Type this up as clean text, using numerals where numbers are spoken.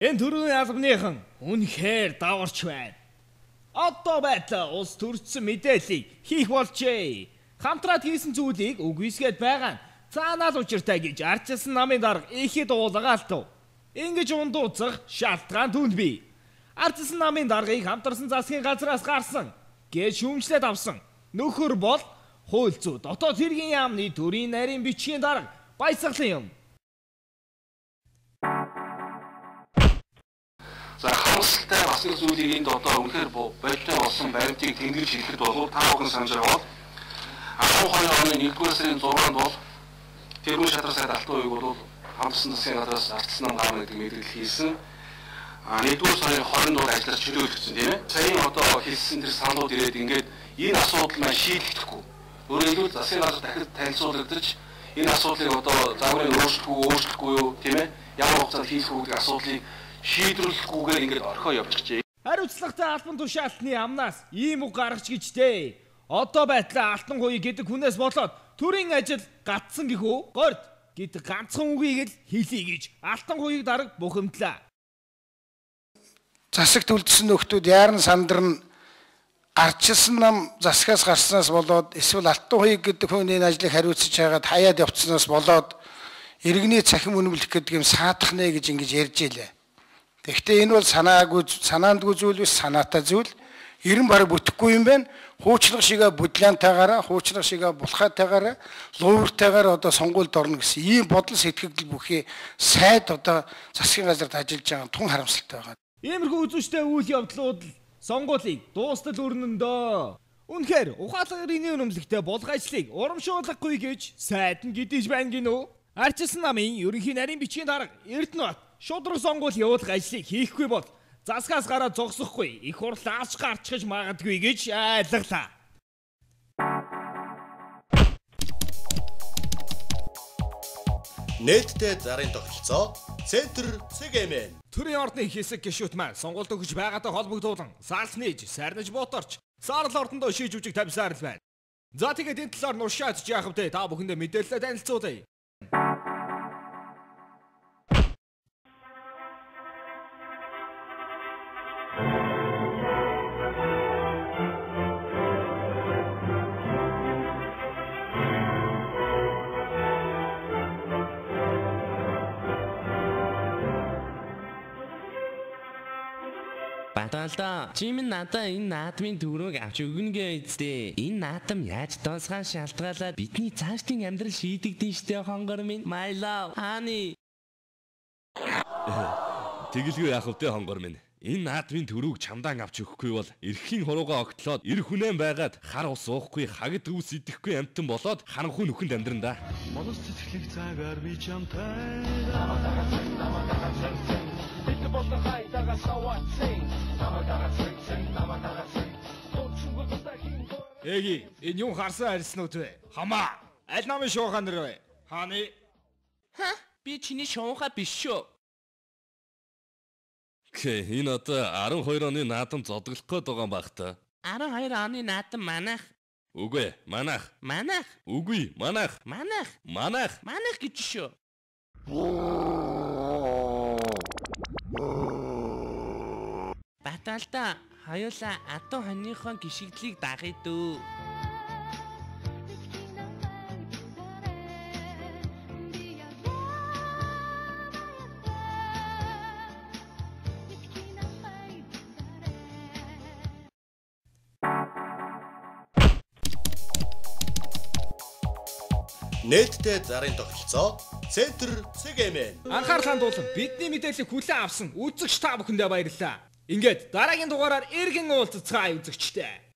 Энэ төрийн албаныхан үнэхээр даварч байна. Одоо байтал улс төрсөн мэдээллийг хийх болжээ. Хамтраад хийсэн зүйлийг үгүйсгээд байгаа нь цаанаас учиртай гэж арчилсан намын дарга ихэд уулгаалтав. Ингэж ундууцах шалтгаан түнд бий. Арчилсан намын даргыг хамтарсан засгийн газраас гарсан гэж шүүмжлээд авсан. Нөхөр бол хууль зүйн дотоод хэргийн яамны төрийн нарийн бичгийн дарга Баясгалан юм. За хамсалтай бас нэг зүйлийг энд одоо үнэхээр болтой болсон баримтыг тэнгэрж хэлэхэд бол та бүхэн санаж байгаа бол 12 оны 1-р сарын 6-нд бол тэрүүн шатрал сайд алтан уяг бол хамтсан засгийн газраас арчилсан нам гарна гэдэг мэдээлэл хийсэн. 1-р сарын 20-нд ажиллаж чөлөөлөгдсөн тийм ээ. Саяын одоо хэлсэн тэр саналууд ирээд ингээд энэ асуудал маань шийдэгдэхгүй. Өөрөөр хэлбэл засгийн газар дахиад танилцуулагдаж энэ асуудлыг одоо загварын өөрчлөхгүй юу тийм ээ. Ямар хугацаанд хийх үү гэдэг асуудлыг шийдвэрлэхгүйгээр ингээд орхио явчихжээ. Хариуцлагатай албан тушаалтны амнаас ийм үг гаргач гэжтэй. Одоо байтлаа алтан хуй гэдэг хүнээс болоод төрийн ажил гатсан гэхүү горд гэдэг ганцхан үгийг л хэлье гэж алтан хуйг дарга бухимдлаа. Засагт үлдсэн нөхдүүд яаран сандарна арчилсан нам засгаас гарснаас болоод эсвэл алтан хуйг гэдэг хүний ажлыг хариуцж байгаад хаяад явцсанаас болоод иргэний цахим үнэмлэх гэдэг юм саадах нэ гэж ингэж ярьж илээ. Тэгэхдээ энэ бол санаандгүй зүйл биш, санаатай зүйл. Ерэн бараг бүтэхгүй юм байна. Хуучрах шигээ будлаантайгаараа, хуучрах шигээ булхаатайгаараа, лууртайгаар одоо сонгуульд орно гэсэн ийм бодол сэтгэл бүхий сайд одоо засгийн газарт ажиллаж байгаа тун харамсалтай байгаа. Иймэрхүү үзүүштэй үйл явдлууд сонгуулийг дуустал өрнөндөө. Үнэхээр ухаалаг иргэний үнэмлэхтэй болох ажлыг урамшуулахгүй гэж сайд нь гэдэж байна гинөө. Арчилсан намын ерөнхий нарийн бичгийн дарга Эрдэнэбат шудраг сонгуул явуулах ажлыг хийхгүй бол засгаас гараад зогсохгүй их хурл авч гарчхаж магадгүй гэж айлглаа. Нээлттэй зарын тогтолцоо Центр ЦГМ. Төрийн ордны хэсэг гишүүд маань сонгуульд өгч байгаатай холбогдуулан саарл нээж, сарниж боторч, саарл ордондоо шийж үжиг тавьсаар л байна. За тэгээд энэ талаар нуршаадж яах вэ? Та бүхэндээ мэдээлэлээ танилцуулъя. Баталда чимэн надаа энэ наадмын төрөг авч өгнө гэжтэй. Энэ наадам яаж дуусгах шалтгаалаад бидний цаашдын амьдрал шийдэгдэн штэ хонгор минь. My love, honey. Тэгэлгүй яах вэ хонгор минь? Энэ наадмын төрөг чамдаан авч өгөхгүй бол эрхийн хуруугаа огтлоод эр хүнэн байгаад хар ус уухгүй хагад өвс идэхгүй амтан болоод харанхуй нүхэнд амьдран да. Монос цэцэрлэг цагаар би чамтай. Эги, энэ юу харсан арьснууд вэ? Хамаа. Аль намын шуухан нэр вэ? Хааны? Ха? Би чиний шуухаа биш шүү. Энэ одоо 12 оны наадам зодглох гээд байгаа юм баг та. 12 оны наадам манайх. Үгүй, манайх. Манайх. Үгүй, манайх. Манайх. Манайх. Манайх гэж шүү. Баталда хоёулаа адуу хоньныхон гიშгдлийг дагъя дөө. Нээлттэй зарын тогтолцоо Центр ЦГМ. Анхаарал хандуулан бидний мэдээллийг хүлээн авсан үзэгч та бүхэндээ баярлалаа. Ингээд дараагийн дугаараар эргэн уулзцгаая үзэгчтэй.